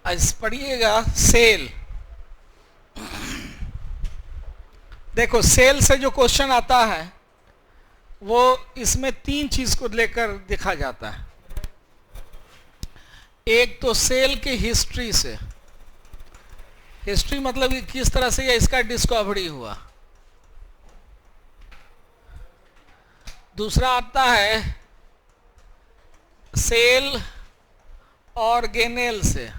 आज पढ़िएगा सेल। देखो सेल से जो क्वेश्चन आता है वो इसमें तीन चीज को लेकर देखा जाता है। एक तो सेल की हिस्ट्री से, हिस्ट्री मतलब कि किस तरह से इसका डिस्कवरी हुआ। दूसरा आता है सेल ऑर्गेनेल से,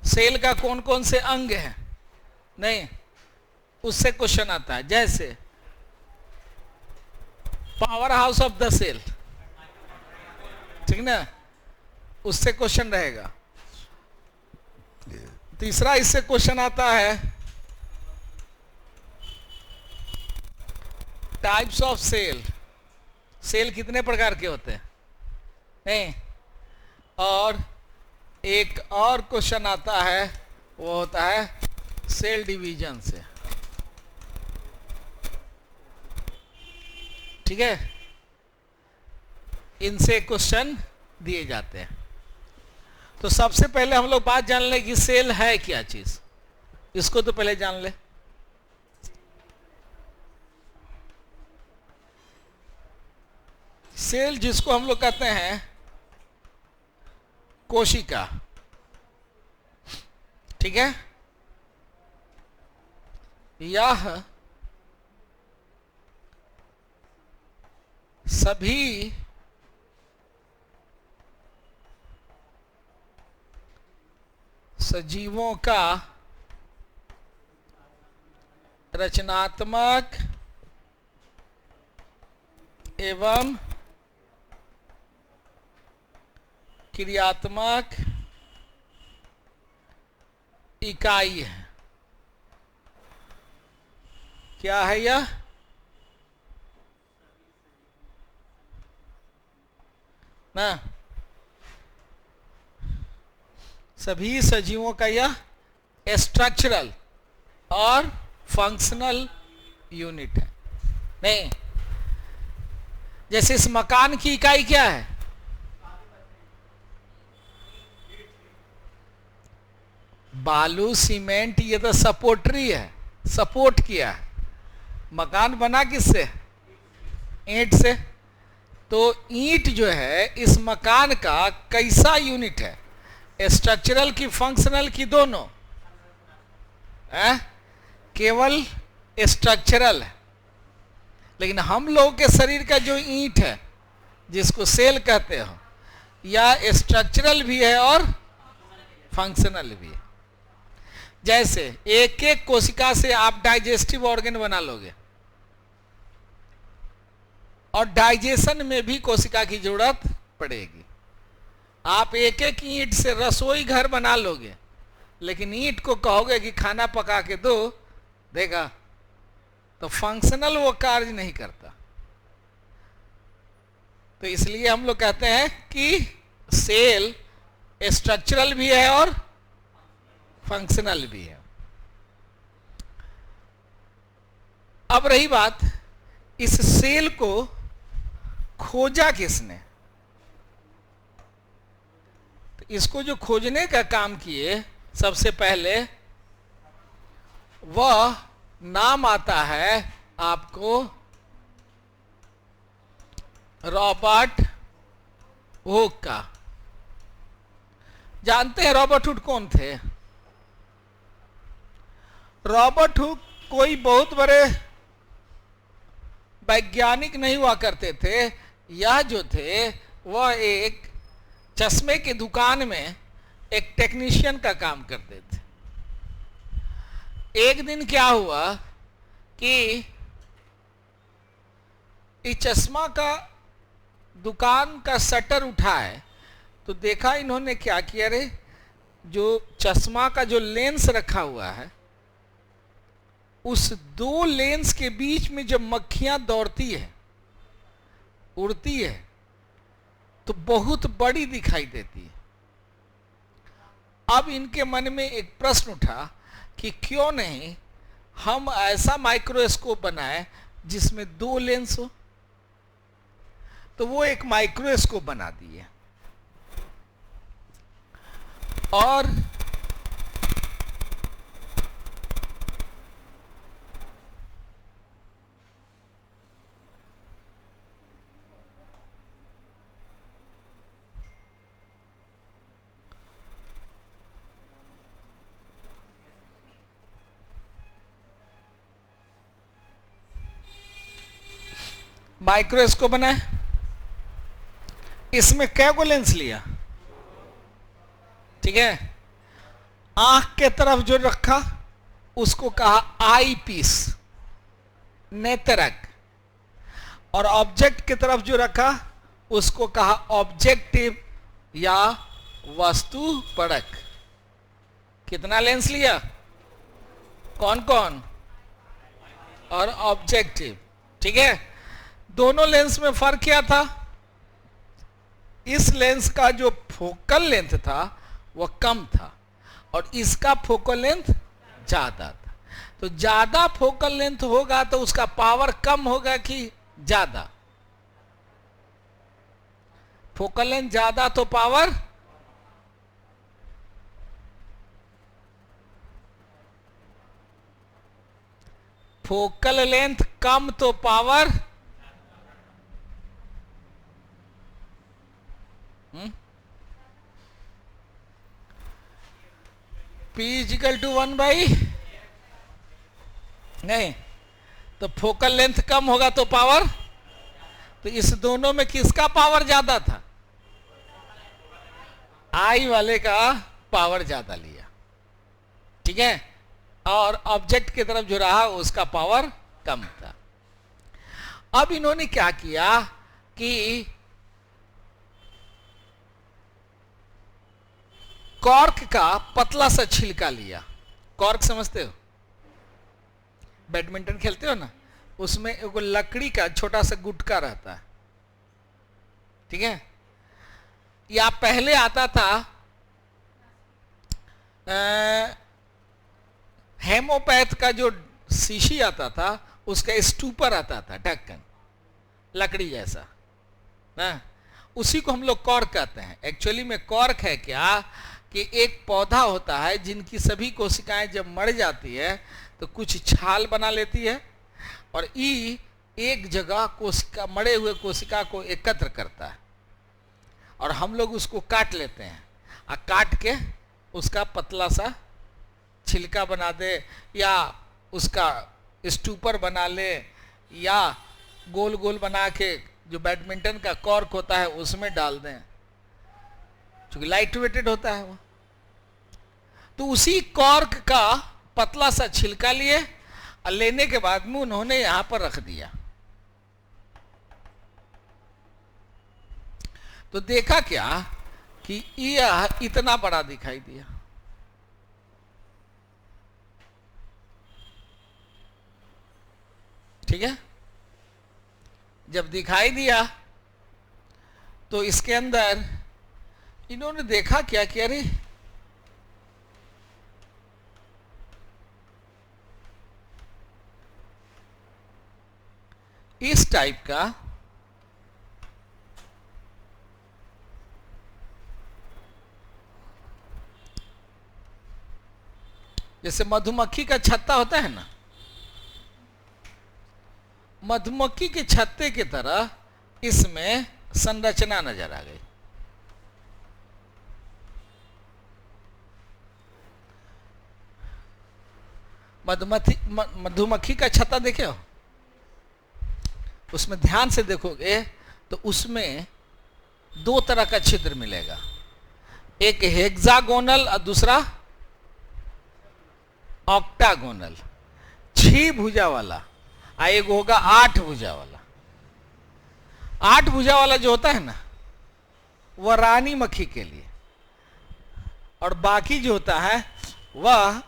सेल का कौन कौन से अंग हैं, नहीं उससे क्वेश्चन आता है। जैसे power house of the cell, ठीक ना, उससे क्वेश्चन रहेगा। तीसरा इससे क्वेश्चन आता है टाइप्स ऑफ सेल, सेल कितने प्रकार के होते हैं, नहीं। और एक और क्वेश्चन आता है वो होता है सेल डिवीजन से, ठीक है। इनसे क्वेश्चन दिए जाते हैं। तो सबसे पहले हम लोग बात जान लें कि सेल है क्या चीज, इसको तो पहले जान ले। सेल जिसको हम लोग कहते हैं कोशिका, ठीक है। यह सभी सजीवों का रचनात्मक एवं क्रियात्मक इकाई है। क्या है यह? ना, सभी सजीवों का यह स्ट्रक्चरल और फंक्शनल यूनिट है। नहीं, जैसे इस मकान की इकाई क्या है, बालू सीमेंट, ये तो सपोर्टरी है, सपोर्ट किया है। मकान बना किससे? ईंट से। तो ईंट जो है इस मकान का कैसा यूनिट है, स्ट्रक्चरल की फंक्शनल की दोनों है? केवल स्ट्रक्चरल है। लेकिन हम लोगों के शरीर का जो ईंट है जिसको सेल कहते हो, या स्ट्रक्चरल भी है और फंक्शनल भी है। जैसे एक एक कोशिका से आप डाइजेस्टिव ऑर्गन बना लोगे, और डाइजेशन में भी कोशिका की जरूरत पड़ेगी। आप एक एक ईंट से रसोई घर बना लोगे, लेकिन ईंट को कहोगे कि खाना पका के दो, देगा? तो फंक्शनल वो कार्य नहीं करता। तो इसलिए हम लोग कहते हैं कि सेल स्ट्रक्चरल भी है और फंक्शनल भी है। अब रही बात, इस सेल को खोजा किसने? तो इसको जो खोजने का काम किए सबसे पहले, वह नाम आता है आपको रॉबर्ट हुक का। जानते हैं रॉबर्ट हुक कौन थे? रॉबर्ट हुक कोई बहुत बड़े वैज्ञानिक नहीं हुआ करते थे। यह जो थे वह एक चश्मे की दुकान में एक टेक्नीशियन का काम करते थे। एक दिन क्या हुआ कि इस चश्मा का दुकान का शटर उठा है, तो देखा इन्होंने क्या किया, रे जो चश्मा का जो लेंस रखा हुआ है, उस दो लेंस के बीच में जब मक्खियां दौड़ती है, उड़ती है, तो बहुत बड़ी दिखाई देती है। अब इनके मन में एक प्रश्न उठा कि क्यों नहीं हम ऐसा माइक्रोस्कोप बनाए जिसमें दो लेंस हो। तो वो एक माइक्रोस्कोप बना दिए। और माइक्रोस्कोप बनाए, इसमें कै को लेंस लिया, ठीक है। आंख के तरफ जो रखा उसको कहा आई पीस, नेत्रक, और ऑब्जेक्ट की तरफ जो रखा उसको कहा ऑब्जेक्टिव या वस्तु परक। कितना लेंस लिया, कौन कौन, और ऑब्जेक्टिव, ठीक है। दोनों लेंस में फर्क क्या था, इस लेंस का जो फोकल लेंथ था वह कम था और इसका फोकल लेंथ ज्यादा था। तो ज्यादा फोकल लेंथ होगा तो उसका पावर कम होगा कि ज्यादा, फोकल लेंथ ज्यादा तो पावर, फोकल लेंथ कम तो पावर, P इजिकल टू 1/, नहीं तो फोकल लेंथ कम होगा तो पावर, तो इस दोनों में किसका पावर ज्यादा था, आई वाले का पावर ज्यादा लिया, ठीक है। और ऑब्जेक्ट की तरफ जो रहा उसका पावर कम था। अब इन्होंने क्या किया कि कॉर्क का पतला सा छिलका लिया। कॉर्क समझते हो, बैडमिंटन खेलते हो ना, उसमें एक लकड़ी का छोटा सा गुटका रहता है, ठीक है। या पहले आता था हेमोपैथ का जो शीशी आता था उसका स्टूपर आता था, ढक्कन लकड़ी जैसा ना, उसी को हम लोग कॉर्क कहते हैं। एक्चुअली में कॉर्क है क्या कि एक पौधा होता है जिनकी सभी कोशिकाएं जब मर जाती है तो कुछ छाल बना लेती है और ई एक जगह कोशिका, मरे हुए कोशिका को एकत्र करता है और हम लोग उसको काट लेते हैं और काट के उसका पतला सा छिलका बना दे या उसका स्टूपर बना ले या गोल गोल बना के जो बैडमिंटन का कॉर्क होता है उसमें डाल दें, क्योंकि लाइट वेटेड होता है वो। तो उसी कॉर्क का पतला सा छिलका लिए और लेने के बाद में उन्होंने यहां पर रख दिया। तो देखा क्या कि यह इतना बड़ा दिखाई दिया, ठीक है। जब दिखाई दिया तो इसके अंदर इन्होंने देखा क्या कि अरे इस टाइप का जैसे मधुमक्खी का छत्ता होता है ना, मधुमक्खी के छत्ते की तरह इसमें संरचना नजर आ गई। मधुमक्खी का छत्ता देखे हो, उसमें ध्यान से देखोगे तो उसमें दो तरह का छिद्र मिलेगा, एक हेक्सागोनल और दूसरा ऑक्टागोनल, 6 भुजा वाला, एक होगा 8 भुजा वाला। 8 भुजा वाला जो होता है ना वह रानी मक्खी के लिए, और बाकी जो होता है वह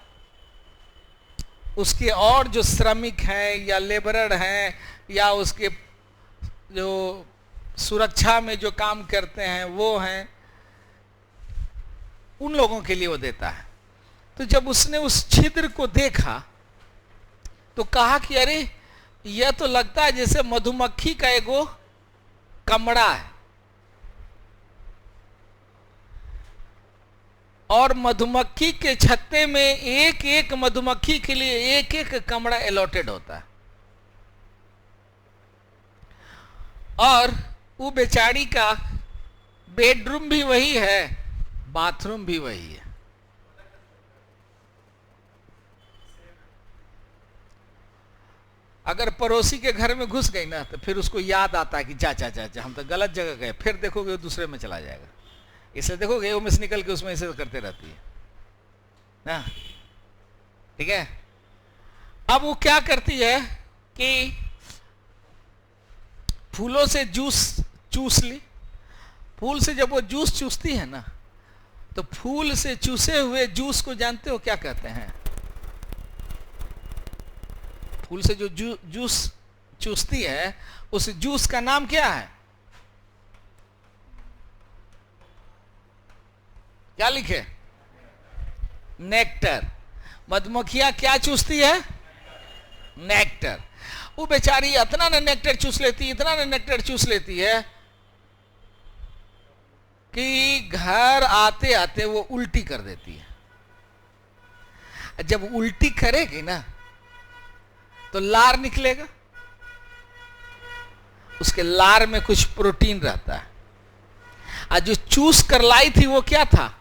उसके और जो श्रमिक हैं या लेबरर हैं या उसके जो सुरक्षा में जो काम करते हैं वो हैं, उन लोगों के लिए वो देता है। तो जब उसने उस छिद्र को देखा तो कहा कि अरे यह तो लगता है जैसे मधुमक्खी का एगो कमरा है। और मधुमक्खी के छत्ते में एक एक मधुमक्खी के लिए एक एक कमरा अलॉटेड होता है, और वो बेचारी का बेडरूम भी वही है, बाथरूम भी वही है। अगर पड़ोसी के घर में घुस गई ना तो फिर उसको याद आता है कि जा जा जा जा हम तो गलत जगह गए, फिर देखोगे वो दूसरे में चला जाएगा। इसे देखोगे वो में से निकल के उसमें ऐसे करते रहती है ना, ठीक है। अब वो क्या करती है कि फूलों से जूस चूस ली। फूल से जब वो जूस चूसती है ना, तो फूल से चूसे हुए जूस को जानते हो क्या कहते हैं? फूल से जो जूस चूसती है उस जूस का नाम क्या है? क्या लिखे? नेक्टर। मधुमक्खियां क्या चूसती है? नेक्टर। वो बेचारी इतना न नेक्टर चूस लेती, इतना न नेक्टर चूस लेती है कि घर आते आते वो उल्टी कर देती है। जब उल्टी करेगी ना तो लार निकलेगा, उसके लार में कुछ प्रोटीन रहता है। और जो चूस कर लाई थी वो क्या था?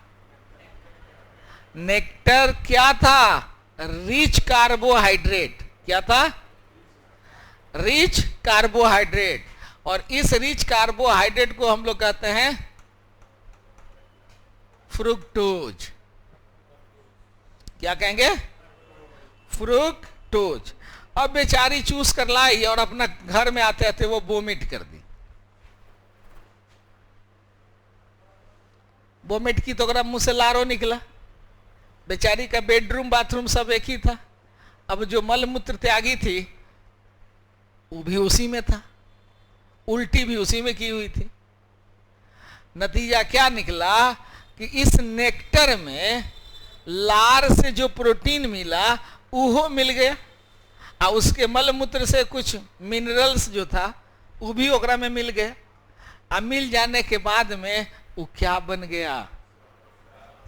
नेक्टर। क्या था? Rich carbohydrate. क्या था? Rich carbohydrate. और इस रिच कार्बोहाइड्रेट को हम लोग कहते हैं फ्रुक्टोज। क्या कहेंगे? फ्रुक्टोज। अब बेचारी चूस कर लाई और अपना घर में आते आते वो वोमिट कर दी। वोमिट की तो अगर मुंह से लारो निकला। बेचारी का बेडरूम बाथरूम सब एक ही था। अब जो मल मूत्र त्यागी थी वो भी उसी में था, उल्टी भी उसी में की हुई थी। नतीजा क्या निकला कि इस नेक्टर में लार से जो प्रोटीन मिला वो मिल गया, और उसके मल मूत्र से कुछ मिनरल्स जो था वो भी ओकरा में मिल गया। और मिल जाने के बाद में वो क्या बन गया?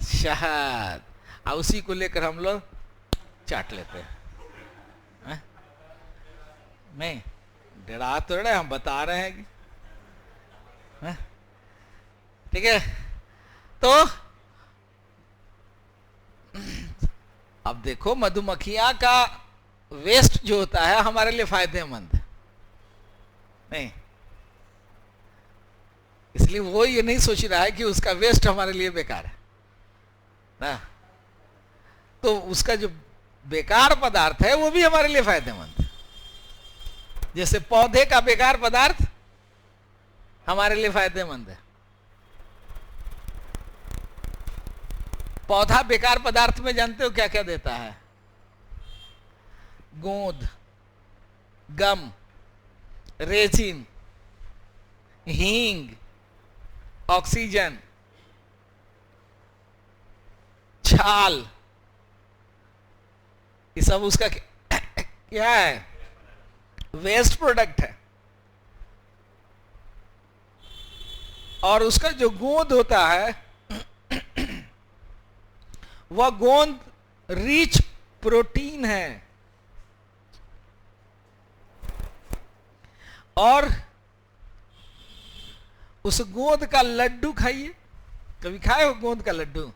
शहद। और उसी को लेकर हम लोग चाट लेते हैं। नहीं डरा तो रहे, हम बता रहे हैं कि ठीक है। तो अब देखो मधुमक्खियां का वेस्ट जो होता है हमारे लिए फायदेमंद है नहीं, इसलिए वो ये नहीं सोच रहा है कि उसका वेस्ट हमारे लिए बेकार है ना। तो उसका जो बेकार पदार्थ है वो भी हमारे लिए फायदेमंद है। जैसे पौधे का बेकार पदार्थ हमारे लिए फायदेमंद है। पौधा बेकार पदार्थ में जानते हो क्या क्या देता है? गोंद, गम, रेजिन, हींग, ऑक्सीजन, छाल, ये सब उसका क्या है? वेस्ट प्रोडक्ट है। और उसका जो गोंद होता है वह गोंद रिच प्रोटीन है। और उस गोंद का लड्डू खाइए। कभी खाए हो गोंद का लड्डू?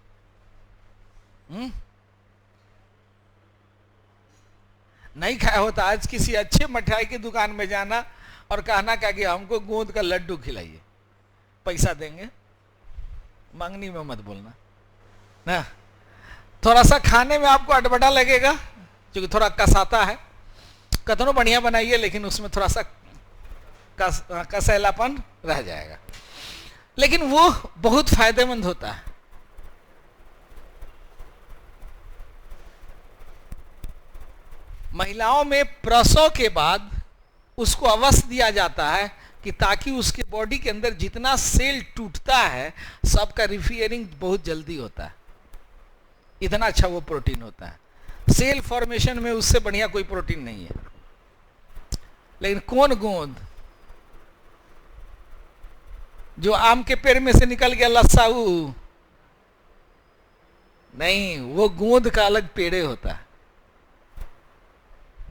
नहीं खाया होता, आज किसी अच्छे मिठाई की दुकान में जाना और कहना क्या कि हमको गोंद का लड्डू खिलाइए, पैसा देंगे। मांगनी में मत बोलना ना। थोड़ा सा खाने में आपको अटपटा लगेगा क्योंकि थोड़ा कसाता है। कतनो बढ़िया बनाइए लेकिन उसमें थोड़ा सा कसैलापन रह जाएगा, लेकिन वो बहुत फायदेमंद होता है। महिलाओं में प्रसव के बाद उसको अवश्य दिया जाता है कि ताकि उसके बॉडी के अंदर जितना सेल टूटता है सबका रिपेयरिंग बहुत जल्दी होता है। इतना अच्छा वो प्रोटीन होता है। सेल फॉर्मेशन में उससे बढ़िया कोई प्रोटीन नहीं है। लेकिन कौन गोंद जो आम के पेड़ में से निकल गया लस्सा, नहीं, वो गूंद का अलग पेड़े होता है,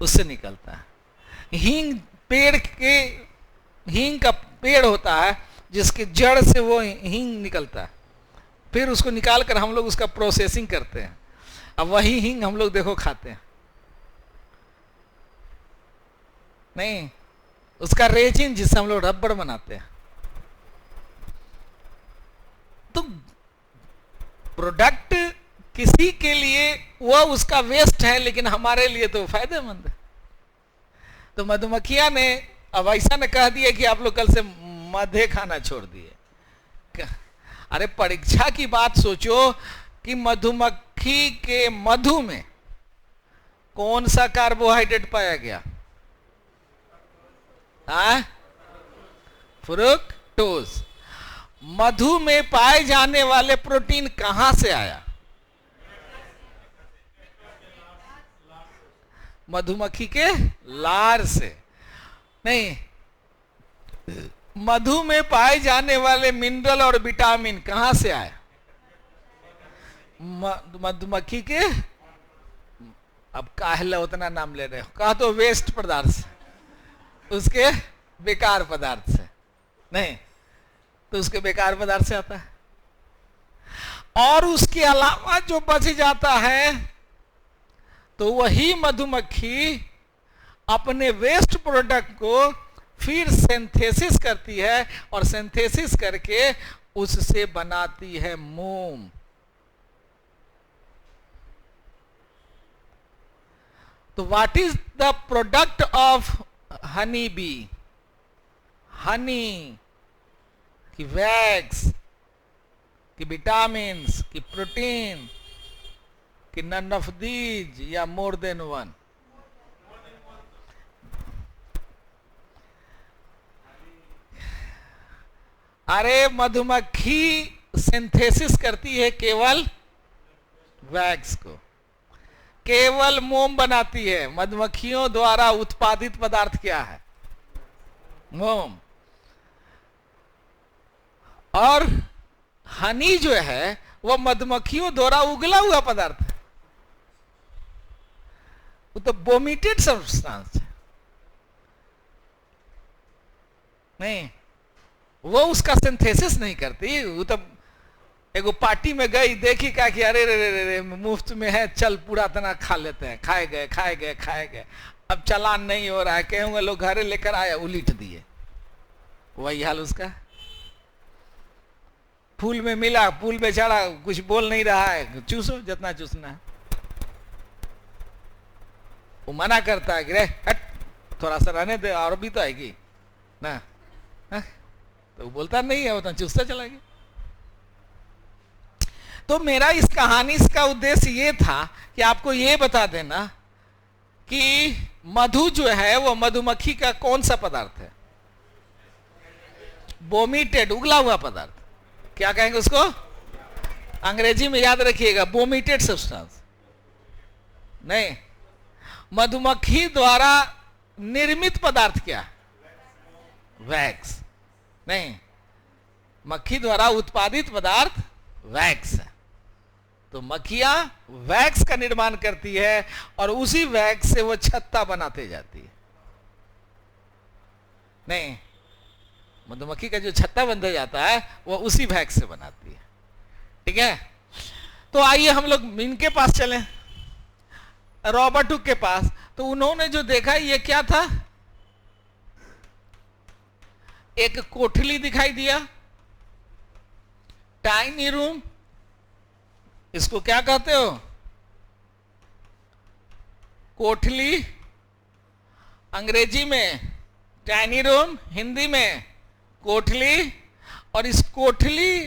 उससे निकलता है। हींग पेड़ के, हींग का पेड़ होता है जिसके जड़ से वो हींग निकलता है, फिर उसको निकाल कर हम लोग उसका प्रोसेसिंग करते हैं। अब वही हींग हम लोग देखो खाते हैं। नहीं, उसका रेजिन जिससे हम लोग रबड़ बनाते हैं। तो प्रोडक्ट किसी के लिए वो उसका वेस्ट है, लेकिन हमारे लिए तो फायदेमंद है। तो मधुमक्खियां ने अब ऐसा ने कह दिया कि आप लोग कल से मधे खाना छोड़ दिए। अरे परीक्षा की बात सोचो कि मधुमक्खी के मधु में कौन सा कार्बोहाइड्रेट पाया गया? फ्रुक्टोज। मधु में पाए जाने वाले प्रोटीन कहां से आया? मधुमक्खी के लार से। नहीं, मधु में पाए जाने वाले मिनरल और विटामिन कहां से आए? मधुमक्खी के, अब काहला उतना नाम ले रहे हो, कहा तो वेस्ट पदार्थ से, उसके बेकार पदार्थ से। नहीं, तो उसके बेकार पदार्थ से आता है। और उसके अलावा जो बच जाता है तो वही मधुमक्खी अपने वेस्ट प्रोडक्ट को फिर सिंथेसिस करती है, और सिंथेसिस करके उससे बनाती है मोम। तो what is the product of honey bee? Honey की वैक्स, की विटामिन्स, की प्रोटीन, कि नन ऑफ दीज या मोर देन वन? अरे मधुमक्खी सिंथेसिस करती है केवल वैक्स को, केवल मोम बनाती है। मधुमक्खियों द्वारा उत्पादित पदार्थ क्या है? मोम। और हनी जो है वह मधुमक्खियों द्वारा उगला हुआ पदार्थ है, वो तो वोमिटेड सब्सटेंस है। नहीं, वो उसका सिंथेसिस नहीं करती। वो तो एगो पार्टी में गई, देखी का कि अरे रे रे रे मुफ्त में है, चल पूरा तना खा लेते हैं, खाए गए खाए गए खाए गए, अब चालान नहीं हो रहा है, कहेंगे लोग घरे लेकर आया, उलीट दिए। वही हाल उसका। फूल में मिला, फूल बेचारा कुछ बोल नहीं रहा है, चूसो जितना चूसना है। वो मना करता है कि रे हट, थोड़ा सा रहने दे, और भी तो आएगी ना। तो वो बोलता नहीं है, वो तो चूसता चला गया। तो मेरा इस कहानी का उद्देश्य ये था कि आपको ये बता देना कि मधु जो है वो मधुमक्खी का कौन सा पदार्थ है? वोमिटेड, उगला हुआ पदार्थ। क्या कहेंगे उसको? अंग्रेजी में याद रखिएगा, वोमिटेड सब्सटेंस। नहीं, मधुमक्खी द्वारा निर्मित पदार्थ क्या? वैक्स। नहीं, मक्खी द्वारा उत्पादित पदार्थ वैक्स है। तो मक्खियां वैक्स का निर्माण करती है और उसी वैक्स से वो छत्ता बनाते जाती है। नहीं, मधुमक्खी का जो छत्ता बनता जाता है वो उसी वैक्स से बनाती है। ठीक है, तो आइए हम लोग इनके पास चलें, रॉबर्ट हुक के पास। तो उन्होंने जो देखा ये क्या था? एक कोठली दिखाई दिया, टाइनी रूम। इसको क्या कहते हो? कोठली, अंग्रेजी में टाइनी रूम, हिंदी में कोठली। और इस कोठली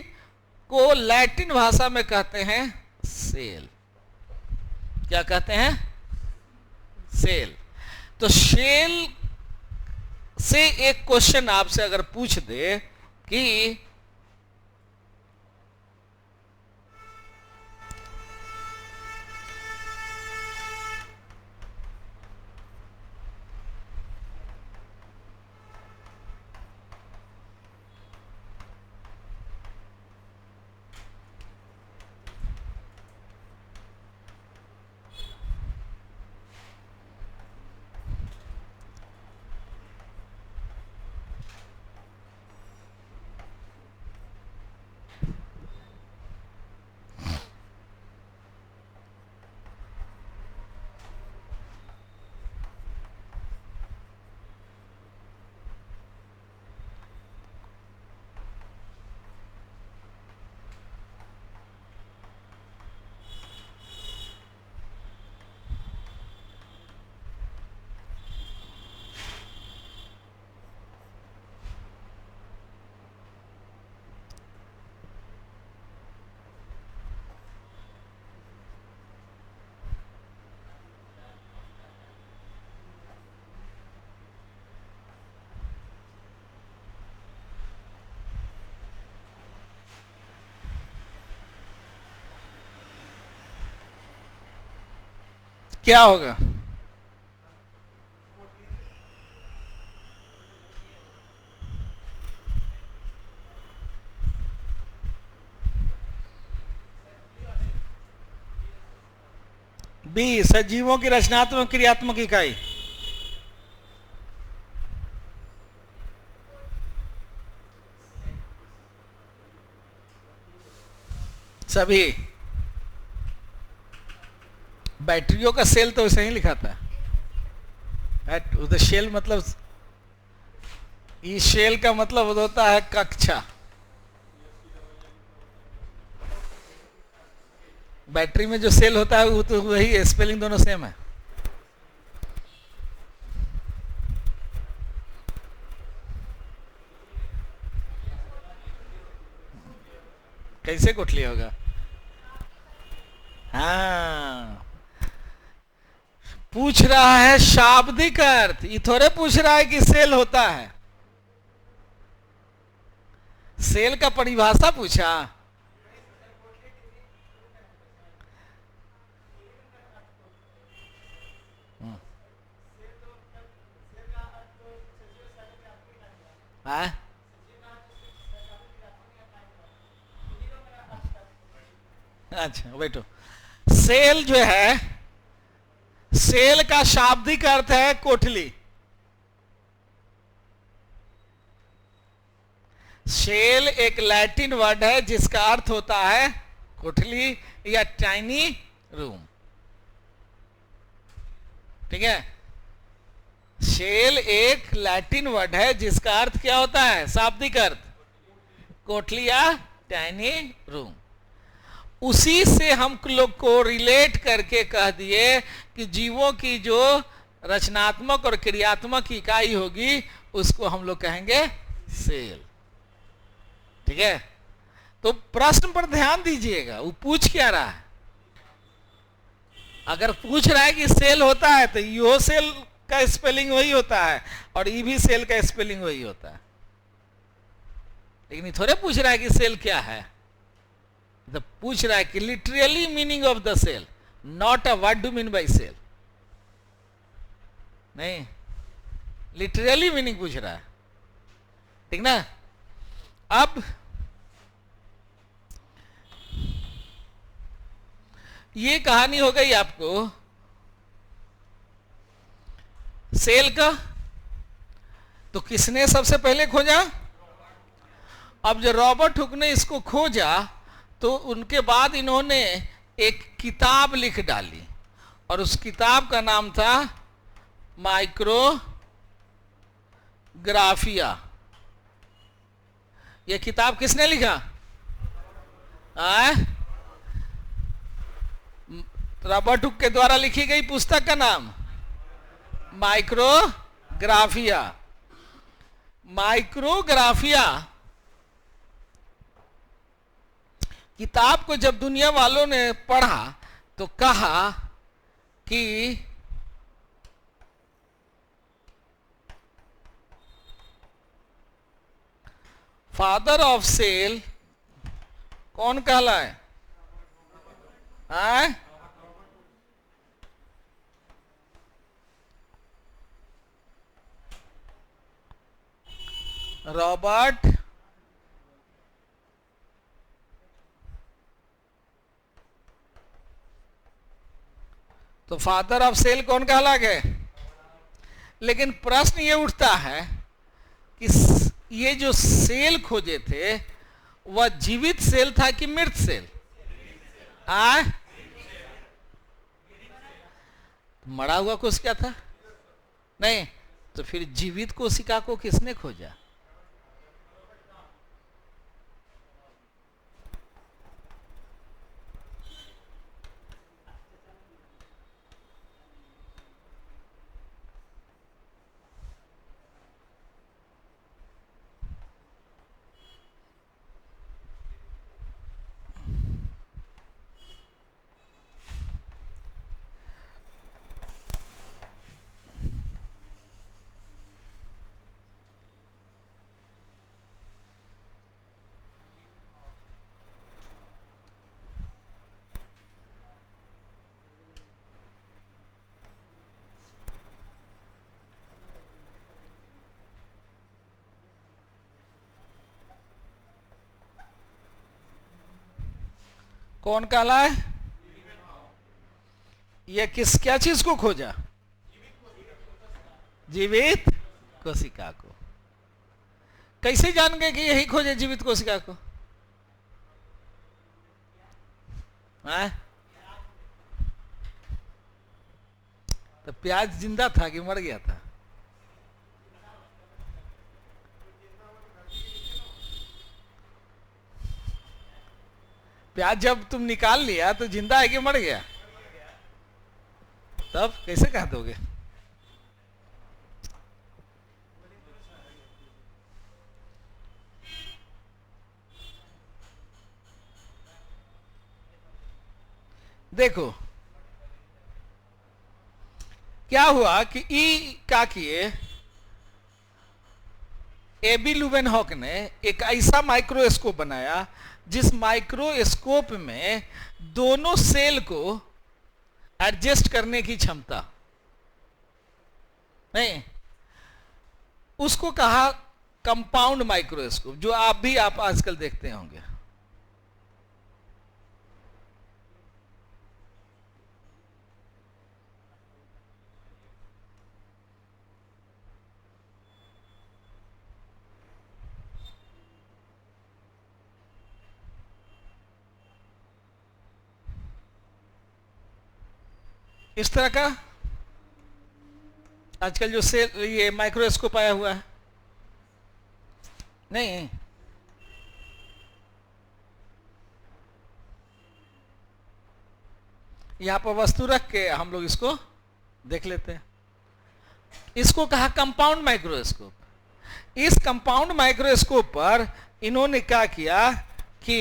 को लैटिन भाषा में कहते हैं सेल। क्या कहते हैं? सेल। तो सेल से एक क्वेश्चन आपसे अगर पूछ दे कि क्या होगा? बी, सजीवों की रचनात्मक क्रियात्मक इकाई। सभी। बैटरियों का सेल तो वैसे ही लिखा था। शेल मतलब, इस शेल का मतलब होता है कक्षा। बैटरी में जो सेल होता है वो तो वही, स्पेलिंग दोनों सेम है। कैसे कोठली होगा? हाँ, पूछ रहा है शाब्दिक अर्थ, ये थोड़े पूछ रहा है कि सेल होता है। सेल का परिभाषा पूछा। हाँ? अच्छा बैठो। सेल जो है, सेल का शाब्दिक अर्थ है कोठली। सेल एक लैटिन वर्ड है जिसका अर्थ होता है कोठली या टाइनी रूम। ठीक है, सेल एक लैटिन वर्ड है जिसका अर्थ क्या होता है, शाब्दिक अर्थ कोठली या टाइनी रूम। उसी से हम लोग को रिलेट करके कह दिए कि जीवों की जो रचनात्मक और क्रियात्मक इकाई होगी उसको हम लोग कहेंगे सेल। ठीक है, तो प्रश्न पर ध्यान दीजिएगा, वो पूछ क्या रहा है। अगर पूछ रहा है कि सेल होता है तो यो सेल का स्पेलिंग वही होता है और ई भी सेल का स्पेलिंग वही होता है। लेकिन ये थोड़े पूछ रहा है कि सेल क्या है, तो पूछ रहा है कि literally meaning of the cell, not a what do mean by cell. नहीं, लिटरली मीनिंग पूछ रहा है। ठीक ना? अब ये कहानी हो गई आपको सेल का। तो किसने सबसे पहले खोजा? अब जब रॉबर्ट हुक ने इसको खोजा तो उनके बाद इन्होंने एक किताब लिख डाली और उस किताब का नाम था माइक्रोग्राफिया। यह किताब किसने लिखा? रॉबर्ट हुक के द्वारा लिखी गई पुस्तक का नाम माइक्रोग्राफिया। माइक्रोग्राफिया किताब को जब दुनिया वालों ने पढ़ा तो कहा कि फादर ऑफ सेल कौन कहलाए? रॉबर्ट तो फादर ऑफ सेल कौन कहला गए? लेकिन प्रश्न ये उठता है कि ये जो सेल खोजे थे वह जीवित सेल था कि मृत सेल? मरा हुआ कोशिका था? नहीं, तो फिर जीवित कोशिका को किसने खोजा? कौन कहलाए? ये क्या चीज को खोजा? जीवित कोशिका को। कैसे जान गए कि यही खोजे जीवित कोशिका को? तो प्याज जिंदा था कि मर गया था? प्याज जब तुम निकाल लिया तो जिंदा है कि मर गया? तब कैसे कह दोगे? देखो क्या हुआ कि क्या किए, एबी लुवेनहॉक ने एक ऐसा माइक्रोस्कोप बनाया जिस माइक्रोस्कोप में दोनों सेल को एडजस्ट करने की क्षमता नहीं, उसको कहा कंपाउंड माइक्रोस्कोप, जो आप आजकल देखते होंगे। इस तरह का आजकल जो सेल ये माइक्रोस्कोप आया हुआ है, नहीं यहां पर वस्तु रख के हम लोग इसको देख लेते हैं। इसको कहा कंपाउंड माइक्रोस्कोप। इस कंपाउंड माइक्रोस्कोप पर इन्होंने क्या किया कि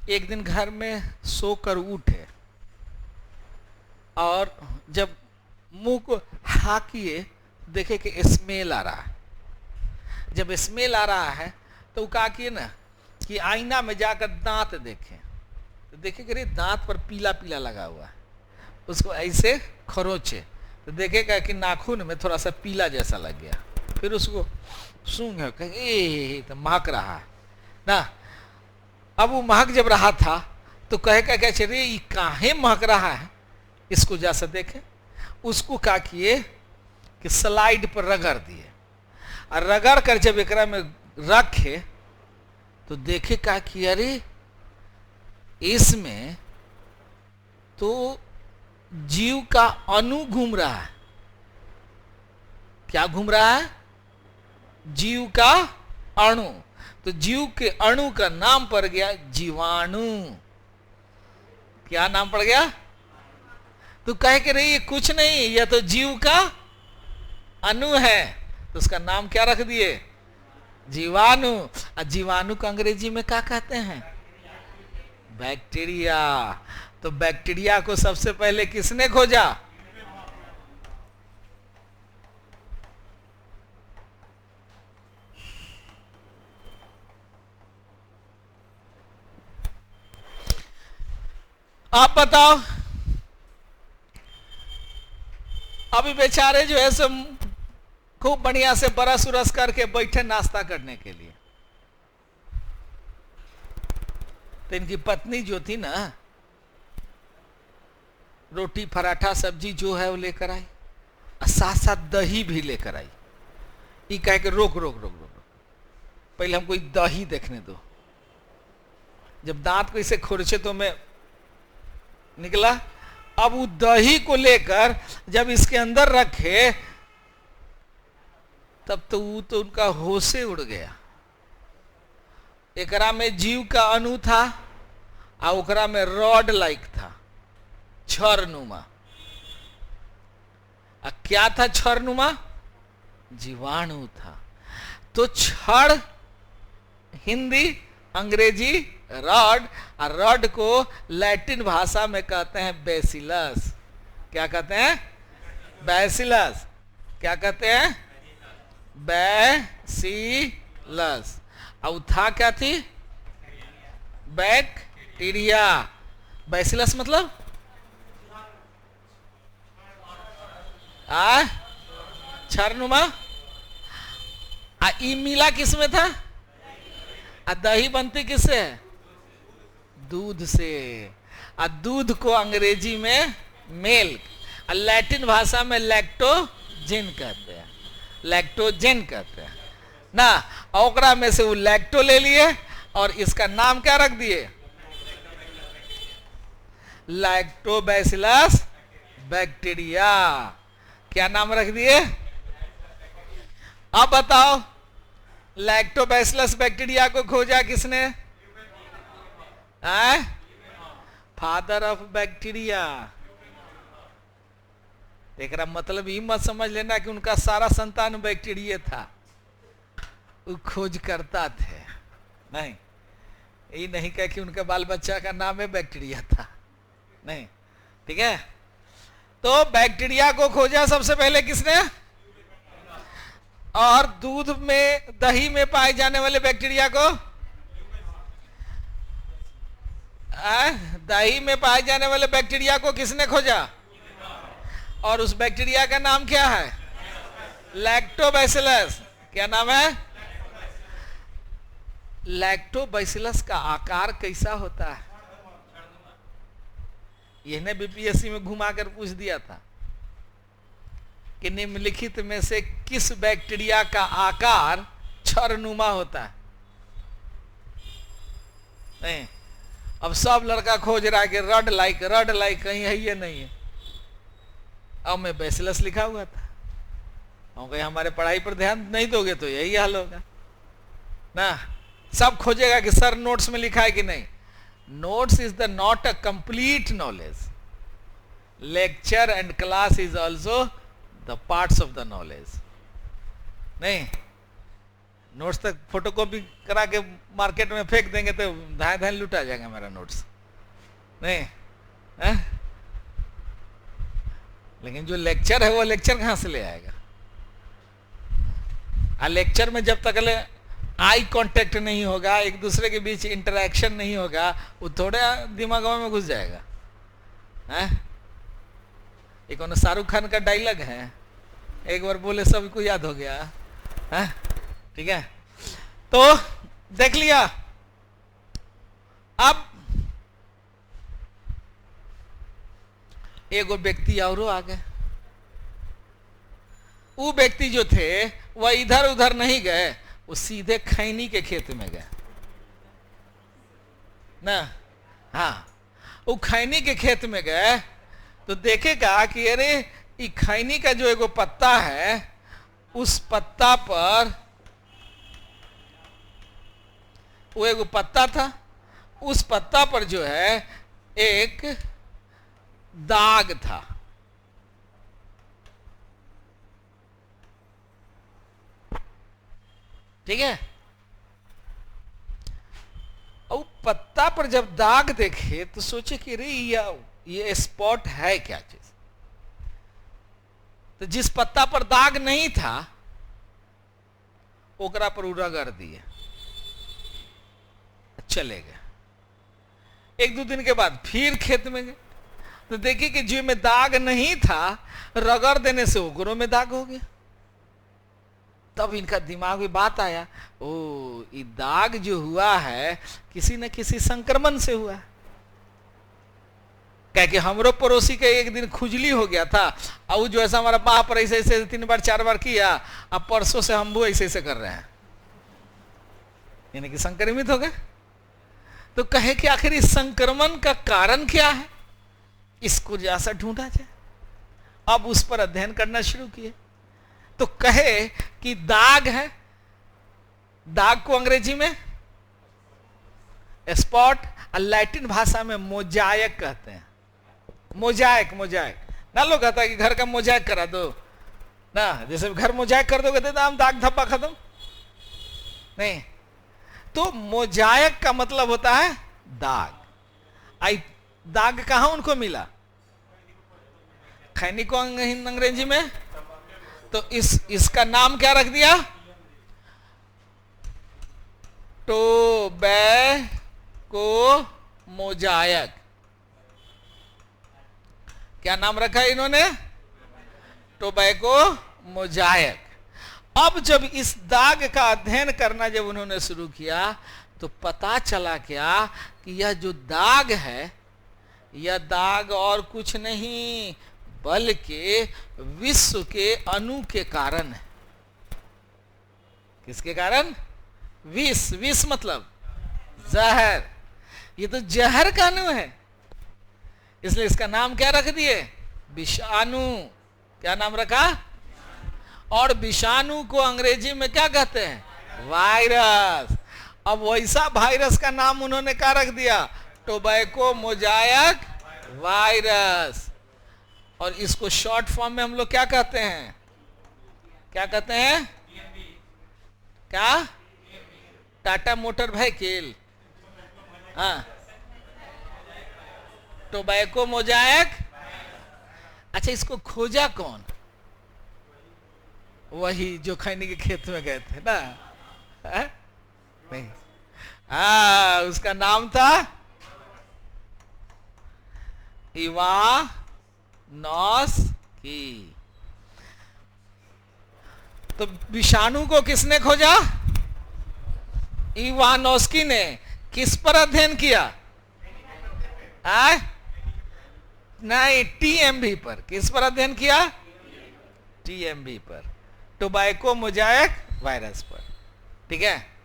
एक दिन घर में सोकर उठे और जब मुंह को हाकिए देखे कि स्मेल आ रहा है। जब स्मेल आ रहा है तो वो क्या किए ना कि आईना में जाकर दांत देखें, तो देखे कि दांत पर पीला पीला लगा हुआ है। उसको ऐसे खरोचे तो देखेगा कि नाखून में थोड़ा सा पीला जैसा लग गया। फिर उसको सूंघे कहे तो महक रहा है ना। अब वो महक जब रहा था तो कहेगा क्या चलिए ये काहे महक रहा है, इसको जैसा देखे। उसको क्या किए कि स्लाइड पर रगड़ दिए और रगड़ कर जब एकरा में रखे तो देखे क्या कि अरे इसमें तो जीव का अणु घूम रहा है। क्या घूम रहा है? जीव का अणु। तो जीव के अणु का नाम पड़ गया जीवाणु। क्या नाम पड़ गया? तो कहे कि नहीं ये कुछ नहीं, यह तो जीव का अणु है, तो उसका नाम क्या रख दिए? जीवाणु। और जीवाणु को अंग्रेजी में क्या कहते हैं? बैक्टीरिया। तो बैक्टीरिया को सबसे पहले किसने खोजा? आप बताओ। अभी बेचारे जो है सब खूब बढ़िया से बरस उरस करके बैठे नाश्ता करने के लिए, तो इनकी पत्नी जो थी ना रोटी पराठा सब्जी जो है वो लेकर आई और साथ साथ दही भी लेकर आई। ये कह के रोक रोक रोक रोक पहले हमको दही देखने दो। जब दांत को इसे खुरचे तो मैं निकला। अब वो दही को लेकर जब इसके अंदर रखे तब तो वो तो उनका होशे उड़ गया। एकरा में जीव का अणु था और ओकरा में रॉड लाइक था, छरनुमा। क्या था छरनुमा? जीवाणु था। तो छड़ हिंदी, अंग्रेजी रॉड, और रॉड को लैटिन भाषा में कहते हैं बेसिलस। क्या कहते हैं? बेसिलस। क्या कहते हैं? बेसिलस। और था क्या थी? बैक्टीरिया। बेसिलस मतलब छरनुमा। ई मिला किस में था? दही बनती किससे है? दूध से। और दूध को अंग्रेजी में मिल्क, और लैटिन भाषा में लैक्टोजेन कहते हैं, लैक्टोजेन कहते हैं ना। ओकरा में से वो लैक्टो ले लिए और इसका नाम क्या रख दिए, लैक्टोबैसिलस बैक्टीरिया। क्या नाम रख दिए? अब बताओ, लैक्टोबैसिलस बैक्टीरिया को खोजा किसने? Father of bacteria. एक मतलब ही मत समझ लेना कि उनका सारा संतान बैक्टीरिया था, वो खोज करता थे, नहीं, ये नहीं कह कि उनका बाल बच्चा का नाम है बैक्टीरिया था, नहीं, ठीक है। तो बैक्टीरिया को खोजा सबसे पहले किसने? और दूध में, दही में पाए जाने वाले बैक्टीरिया को, दही में पाए जाने वाले बैक्टीरिया को किसने खोजा? और उस बैक्टीरिया का नाम क्या है? लैक्टोबैसिलस। क्या नाम है? लैक्टोबैसिलस का आकार कैसा होता है? यह बीपीएससी में घुमा कर पूछ दिया था कि निम्नलिखित में से किस बैक्टीरिया का आकार छरनुमा होता है? नहीं, अब सब लड़का खोज रहा है कि रड लाइक कहीं है, ये नहीं है। अब मैं बैसिलस लिखा हुआ था, और कहीं हमारे पढ़ाई पर ध्यान नहीं दोगे तो यही हाल होगा ना। सब खोजेगा कि सर नोट्स में लिखा है कि नहीं। Notes is the not a complete knowledge, lecture and class is also the parts of the knowledge. नहीं, नोट्स तक फोटोकॉपी करा के मार्केट में फेंक देंगे तो धाए धाए लुटा जाएगा मेरा नोट्स, नहीं है? लेकिन जो लेक्चर है वो लेक्चर कहां से ले आएगा? लेक्चर में जब तक आई कांटेक्ट नहीं होगा, एक दूसरे के बीच इंटरेक्शन नहीं होगा, वो थोड़े दिमाग में घुस जाएगा। एक शाहरुख खान का डायलॉग है, एक बार बोले सबको याद हो गया है, ठीक है। तो देख लिया। अब एगो व्यक्ति और आ गए। वो व्यक्ति जो थे वह इधर उधर नहीं गए, वो सीधे खैनी के खेत में गए ना। हाँ, वो खैनी के खेत में गए तो देखेगा कि अरे ये खैनी का जो एगो पत्ता है, उस पत्ता पर, वो एगो पत्ता था, उस पत्ता पर जो है एक दाग था। ठीक है। और पत्ता पर जब दाग देखे तो सोचे कि रे ये स्पॉट है क्या चीज। तो जिस पत्ता पर दाग नहीं था ओकरा पर रगड़ दिए, चले गए। एक दो दिन के बाद फिर खेत में गए तो देखिए कि जो में दाग नहीं था, रगड़ देने से ओकरों में दाग हो गया। तब इनका दिमाग में बात आया, ओ ये दाग जो हुआ है किसी न किसी संक्रमण से हुआ है। क्या कि हमरो पड़ोसी के एक दिन खुजली हो गया था, और जो ऐसा हमारा बाप पर ऐसे ऐसे 3 बार 4 बार किया, अब परसों से हम वो ऐसे ऐसे कर रहे हैं, यानी कि संक्रमित हो गए। तो कहे कि आखिर इस संक्रमण का कारण क्या है, इसको जैसा ढूंढा जाए। अब उस पर अध्ययन करना शुरू किए तो कहे कि दाग है। दाग को अंग्रेजी में स्पॉट, और लैटिन भाषा में मोजाइक कहते हैं। मोजाइक ना, लोग कहता है कि घर का मोजाइक करा दो ना, जैसे घर मोजाइक कर दोगे तो हम दाग धब्बा खत्म नहीं। तो मोजाइक का मतलब होता है दाग। आई दाग कहां उनको मिला? खैनी को अंग्रेजी में। तो इसका नाम क्या रख दिया? Tobacco Mosaic. क्या नाम रखा है इन्होंने? Tobacco Mosaic. अब जब इस दाग का अध्ययन करना जब उन्होंने शुरू किया तो पता चला क्या कि यह जो दाग है, यह दाग और कुछ नहीं बल्कि विश्व के अणु के कारण है। किसके कारण? विष। विष मतलब जहर। ये तो जहर का अणु है, इसलिए इसका नाम क्या रख दिए? विषाणु। क्या नाम रखा? और विषाणु को अंग्रेजी में क्या कहते हैं? वायरस। अब वैसा वायरस का नाम उन्होंने क्या रख दिया? Tobacco Mosaic virus. और इसको शॉर्ट फॉर्म में हम लोग क्या कहते हैं? क्या कहते हैं? क्या? Tata motor vehicle. हाँ, टोबैको मोजाइक। अच्छा, इसको खोजा कौन? वही जो खैनी के खेत में गए थे ना। है? नहीं, हाँ, उसका नाम था इवानोस्की। तो विषाणु को किसने खोजा? इवानोस्की ने। किस पर अध्ययन किया? नहीं, टीएमवी पर। किस पर अध्ययन किया? टीएमवी पर, टोबैको मोजाइक वायरस पर। ठीक है।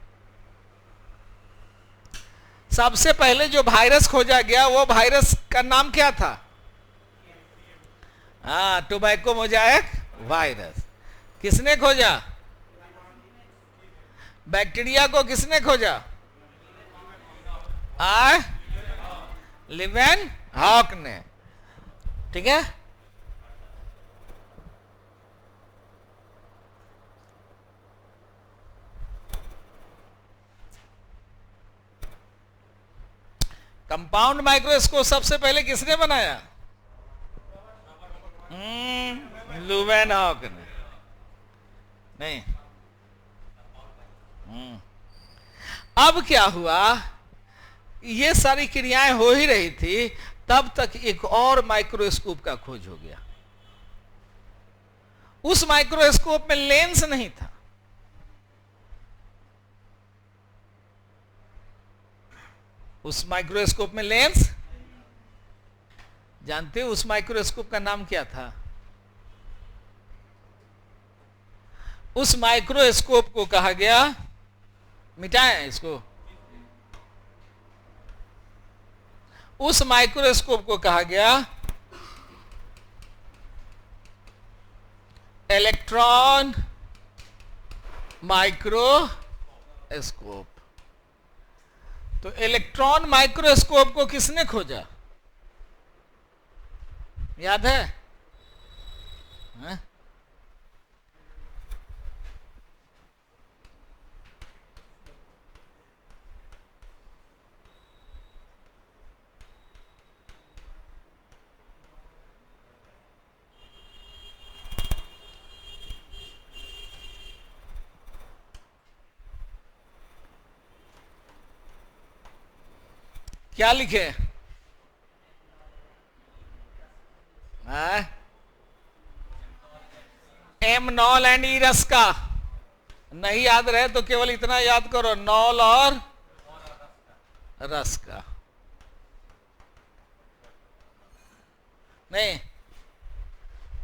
सबसे पहले जो वायरस खोजा गया वो वायरस का नाम क्या था? हाँ, टोबैको मोजाइक वायरस। किसने खोजा? बैक्टीरिया को किसने खोजा? लिवेन हॉक ने। ठीक है। कंपाउंड माइक्रोस्कोप सबसे पहले किसने बनाया? लिवेन हॉक ने। नहीं। अब क्या हुआ? ये सारी क्रियाएं हो ही रही थी, तब तक एक और माइक्रोस्कोप का खोज हो गया। उस माइक्रोस्कोप में लेंस नहीं था। उस माइक्रोस्कोप में लेंस, जानते हो उस माइक्रोस्कोप का नाम क्या था? उस माइक्रोस्कोप को कहा गया, मिटाएं इसको, उस माइक्रोस्कोप को कहा गया इलेक्ट्रॉन माइक्रोस्कोप। तो इलेक्ट्रॉन माइक्रोस्कोप को किसने खोजा? याद है? हाँ? क्या लिखे? एम नॉल एंड ई रस का। नहीं याद रहे तो केवल इतना याद करो, नॉल और रस का। नहीं,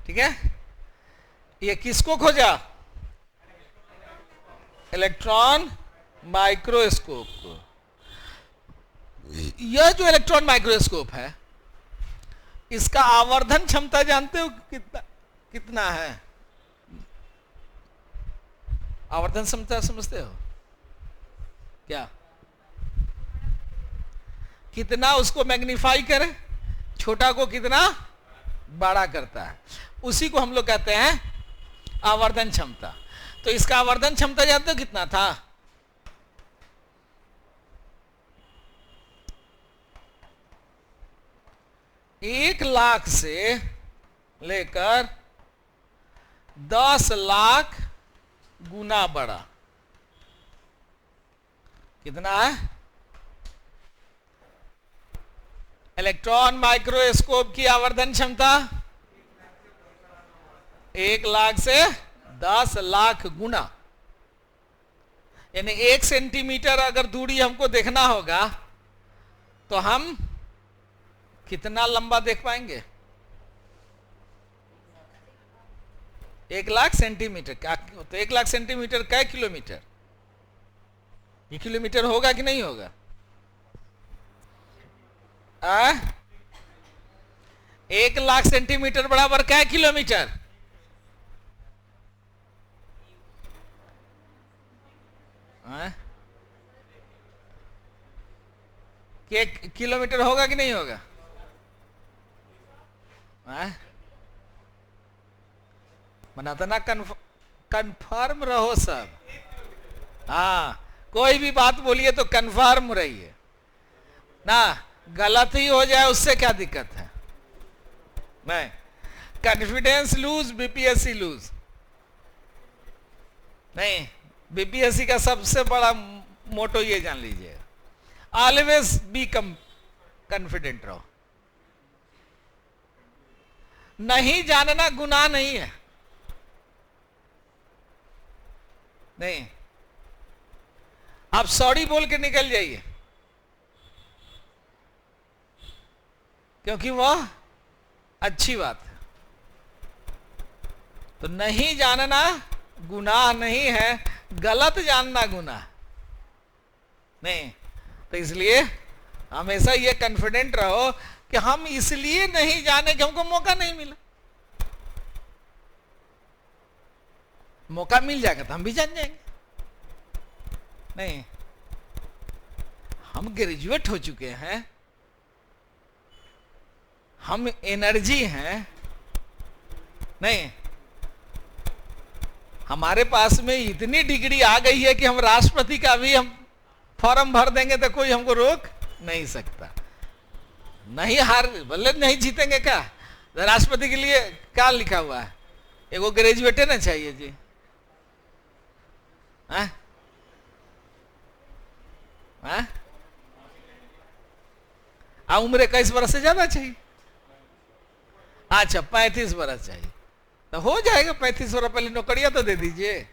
ठीक है। ये किसको खोजा? इलेक्ट्रॉन माइक्रोस्कोप को। यह जो इलेक्ट्रॉन माइक्रोस्कोप है, इसका आवर्धन क्षमता जानते हो कितना है? आवर्धन क्षमता समझते हो क्या? कितना उसको मैग्नीफाई करे, छोटा को कितना बड़ा करता है, उसी को हम लोग कहते हैं आवर्धन क्षमता। तो इसका आवर्धन क्षमता जानते हो कितना था? 1,00,000 से लेकर 10 लाख गुना बड़ा। कितना है? इलेक्ट्रॉन माइक्रोस्कोप की आवर्धन क्षमता 1,00,000 से 10 लाख गुना। यानी 1 सेंटीमीटर अगर दूरी हमको देखना होगा तो हम कितना लंबा देख पाएंगे? 1,00,000 सेंटीमीटर क्या? तो 1,00,000 सेंटीमीटर क्या किलोमीटर? ये किलोमीटर होगा कि नहीं होगा? 1,00,000 सेंटीमीटर बराबर क्या किलोमीटर? किलोमीटर होगा कि नहीं होगा? बनाता ना कन्फर्म रहो सब। हाँ, कोई भी बात बोलिए तो कन्फर्म रहिए ना, गलत ही हो जाए उससे क्या दिक्कत है? नहीं, कॉन्फिडेंस लूज, बीपीएससी लूज नहीं। बीपीएससी का सबसे बड़ा मोटो ये जान लीजिए, ऑलवेज बी कॉन्फिडेंट रहो। नहीं जानना गुनाह नहीं है, नहीं। आप सॉरी बोल के निकल जाइए, क्योंकि वह अच्छी बात है। तो नहीं जानना गुनाह नहीं है, गलत जानना गुनाह नहीं। तो इसलिए हमेशा ये कॉन्फिडेंट रहो कि हम इसलिए नहीं जाने कि हमको मौका नहीं मिला। मौका मिल जाएगा तो हम भी जान जाएंगे। नहीं, हम ग्रेजुएट हो चुके हैं, हम एनर्जी हैं, नहीं, हमारे पास में इतनी डिग्री आ गई है कि हम राष्ट्रपति का भी हम फॉर्म भर देंगे तो कोई हमको रोक नहीं सकता। नहीं हार बोले नहीं जीतेंगे क्या? राष्ट्रपति के लिए क्या लिखा हुआ है? एगो ग्रेजुएट ना चाहिए जी। उम्र 21 वर्ष से ज्यादा चाहिए? अच्छा, 35 वर्ष चाहिए तो हो जाएगा। 35 वर्ष पहले नौकरियां तो दे दीजिए।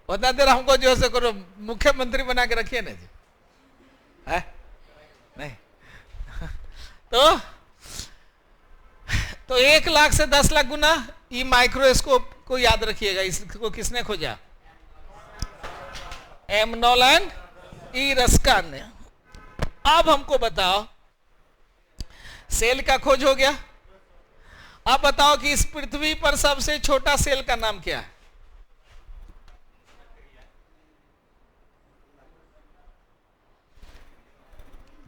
उतना देर हमको जो है करो, मुख्यमंत्री बना के रखिए ना जी। नहीं तो 1,00,000 से 10,00,000 गुना। ई माइक्रोस्कोप को याद रखिएगा, इसको किसने खोजा? एम नोलन ई रस्किन ने। अब हमको बताओ, सेल का खोज हो गया। अब बताओ कि इस पृथ्वी पर सबसे छोटा सेल का नाम क्या है?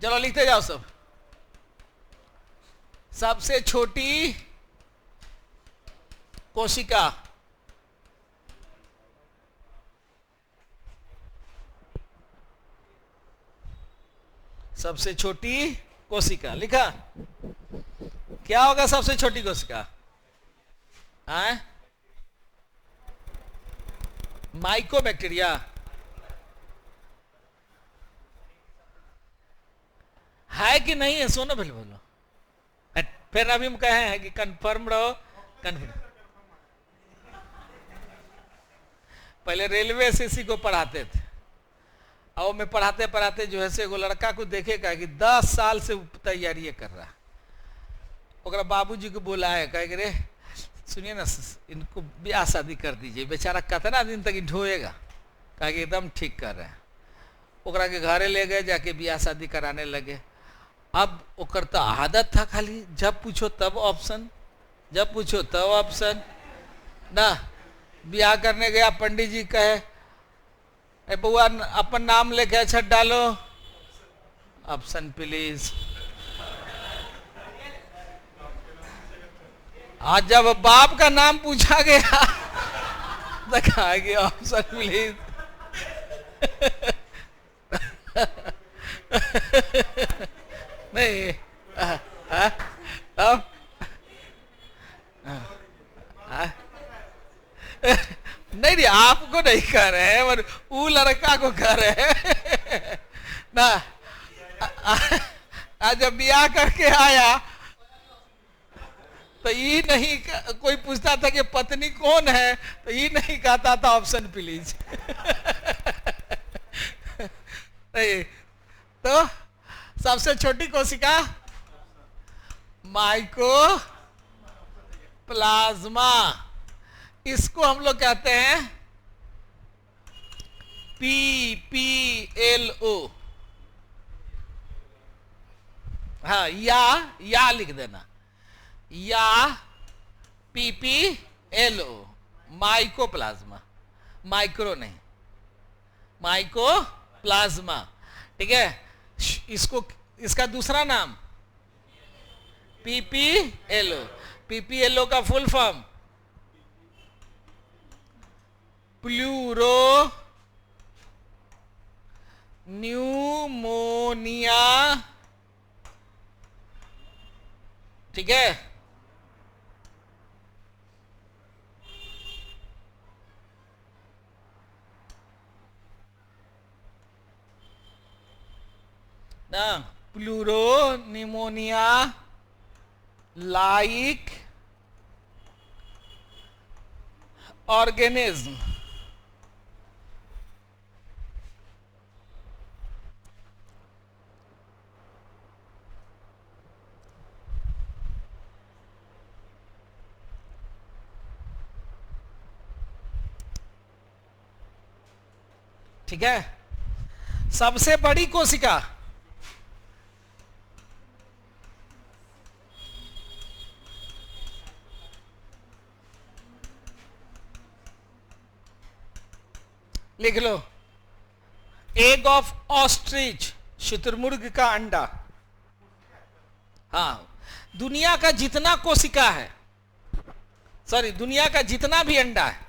चलो लिखते जाओ सब। सबसे छोटी कोशिका, सबसे छोटी कोशिका लिखा। क्या होगा सबसे छोटी कोशिका? माइकोबैक्टीरिया। है कि नहीं है? सोनो पहले बोलो, फिर अभी हम कहे हैं कि कंफर्म रहो। पहले रेलवे से इसी को पढ़ाते थे, और मैं पढ़ाते पढ़ाते जो है से वो लड़का को देखेगा कि 10 साल से तैयारी कर रहा है। ओकरा बाबूजी को बुलाया, कहे रे सुनिए ना, इनको ब्याह शादी कर दीजिए, बेचारा कितना दिन तक ढोएगा। कहे कि एकदम ठीक कर रहे हैं। ओकरा के घरे ले गए, जाके ब्याह शादी कराने लगे। अब ओकर तो आदत था खाली जब पूछो तब ऑप्शन, जब पूछो तब ऑप्शन ना। ब्याह करने गया, पंडित जी कहे ए बउआ अपन नाम लेके अच्छा डालो, ऑप्शन प्लीज। आज जब बाप का नाम पूछा गया तो कहा कि ऑप्शन प्लीज। नहीं अब नहीं आपको नहीं कह रहे हैं, पर वो लड़का को कह रहे हैं ना। आज जब ब्याह करके आया तो ये नहीं कोई पूछता था कि पत्नी कौन है, तो ये नहीं कहता था ऑप्शन प्लीज। तो सबसे छोटी कोशिका माइको प्लाज्मा, इसको हम लोग कहते हैं PPLO। हाँ, या लिख देना, या PPLO, माइकोप्लाज्मा, माइक्रो नहीं, माइकोप्लाज्मा। ठीक है, इसको इसका दूसरा नाम PPLO। PPLO का फुल फॉर्म प्लूरो न्यूमोनिया। ठीक है, ना, प्लूरो न्यूमोनिया लाइक ऑर्गेनिज्म। ठीक है, सबसे बड़ी कोशिका लिख लो, एग ऑफ ऑस्ट्रिच, शुतुरमुर्ग का अंडा। हाँ, दुनिया का जितना कोशिका है, सॉरी, दुनिया का जितना भी अंडा है,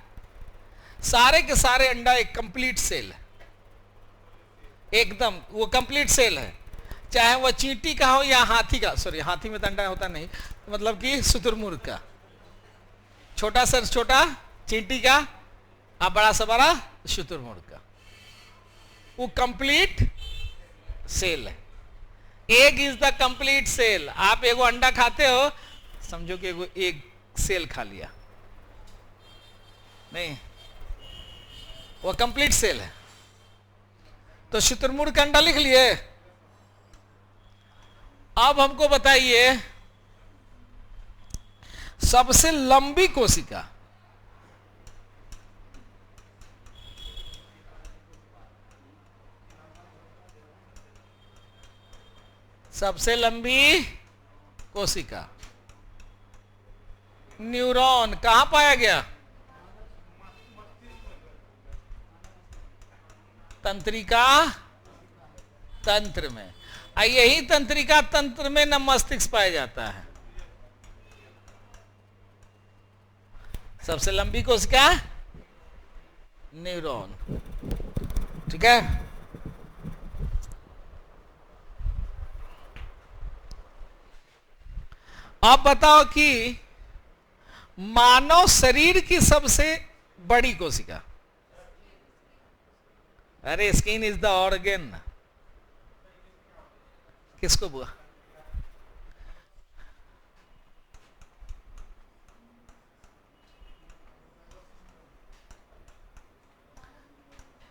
सारे के सारे अंडा एक कंप्लीट सेल है, एकदम वो कंप्लीट सेल है। चाहे वह चींटी का हो या हाथी का, सॉरी हाथी में तो अंडा होता नहीं, मतलब कि शुतुरमुर्ग का, छोटा से छोटा चींटी का, बड़ा से बड़ा शुतुरमुर्ग का, वो कंप्लीट सेल है। Egg is the complete cell. आप एगो अंडा खाते हो, समझो कि एगो एग सेल खा लिया, नहीं, वो कंप्लीट सेल है। तो शुतुरमुर्ग का अंडा लिख लिए। अब हमको बताइए सबसे लंबी कोशिका, सबसे लंबी कोशिका न्यूरॉन कहां पाया गया? तंत्रिका तंत्र में। यही तंत्रिका तंत्र में न मस्तिष्क पाया जाता है। सबसे लंबी कोशिका न्यूरॉन। ठीक है, आप बताओ कि मानव शरीर की सबसे बड़ी कोशिका, अरे स्किन इज द ऑर्गन, किसको बुआ?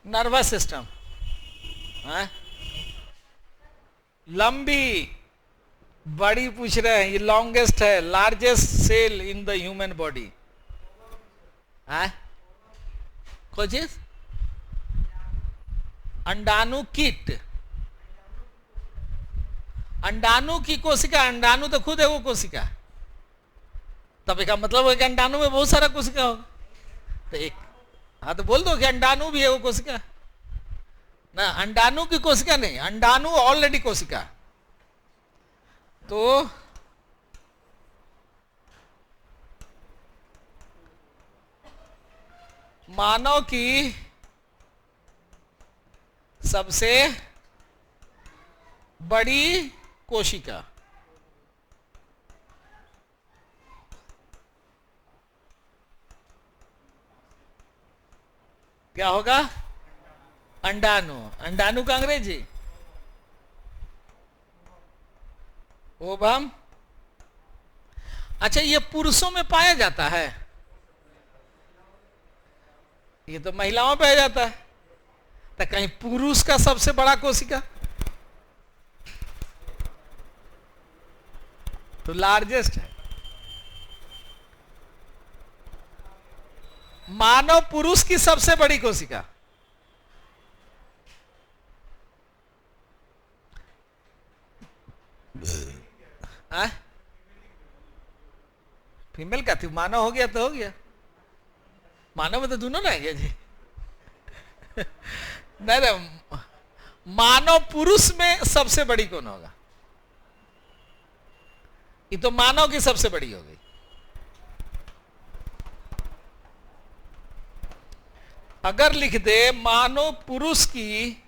Nervous system. लंबी बड़ी पूछ रहे हैं, ये लॉन्गेस्ट है, largest cell in the human body. कोई चीज? अंडाणु किट। अंडाणु की कोशिका, अंडाणु तो खुद है वो कोशिका, तब इसका मतलब है कि अंडाणु में बहुत सारा कोशिका होगा। तो एक, हाँ तो बोल दो कि अंडाणु भी है वो कोशिका ना, अंडाणु की कोशिका नहीं, अंडाणु ऑलरेडी कोशिका। तो मानव की सबसे बड़ी कोशिका क्या होगा? अंडाणु। अंडाणु का अंग्रेजी ओवम। अच्छा, ये पुरुषों में पाया जाता है? ये तो महिलाओं में पाया जाता है। तो कहीं पुरुष का सबसे बड़ा कोशिका तो लार्जेस्ट है। मानव पुरुष की सबसे बड़ी कोशिका फीमेल का थी, मानव हो गया तो हो गया। मानव में तो दोनों ना है जी। नहीं नहीं, मानव पुरुष में सबसे बड़ी कौन होगा? ये तो मानव की सबसे बड़ी हो गई। अगर लिख दे मानव पुरुष की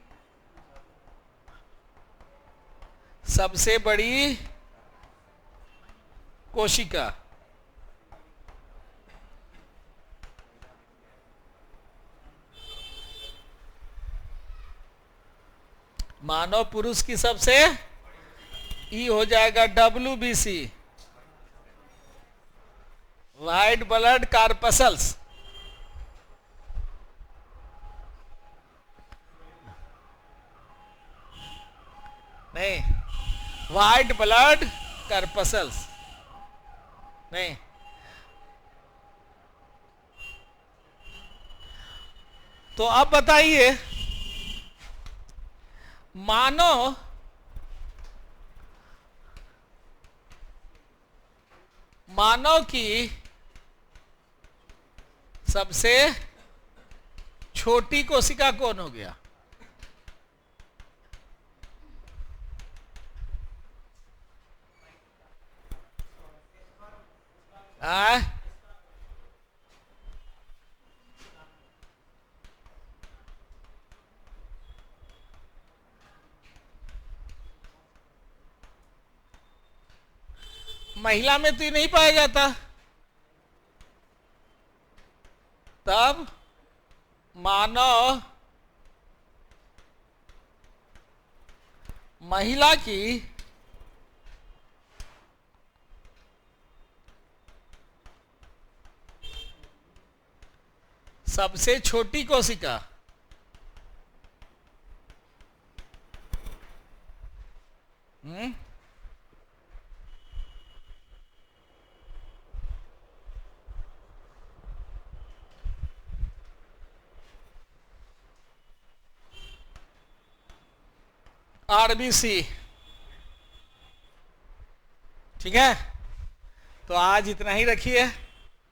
सबसे बड़ी कोशिका, मानव पुरुष की सबसे, ई हो जाएगा WBC, व्हाइट ब्लड कॉर्पसल्स। नहीं, व्हाइट ब्लड कॉर्पसल्स नहीं। तो अब बताइए, मानव की सबसे छोटी कोशिका कौन हो गया? महिला में तो ये नहीं पाया जाता। तब मानव महिला की सबसे छोटी कोशिका RBC। ठीक है, तो आज इतना ही रखिए,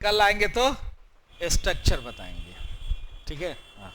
कल आएंगे तो स्ट्रक्चर बताएंगे। ठीक है, हाँ।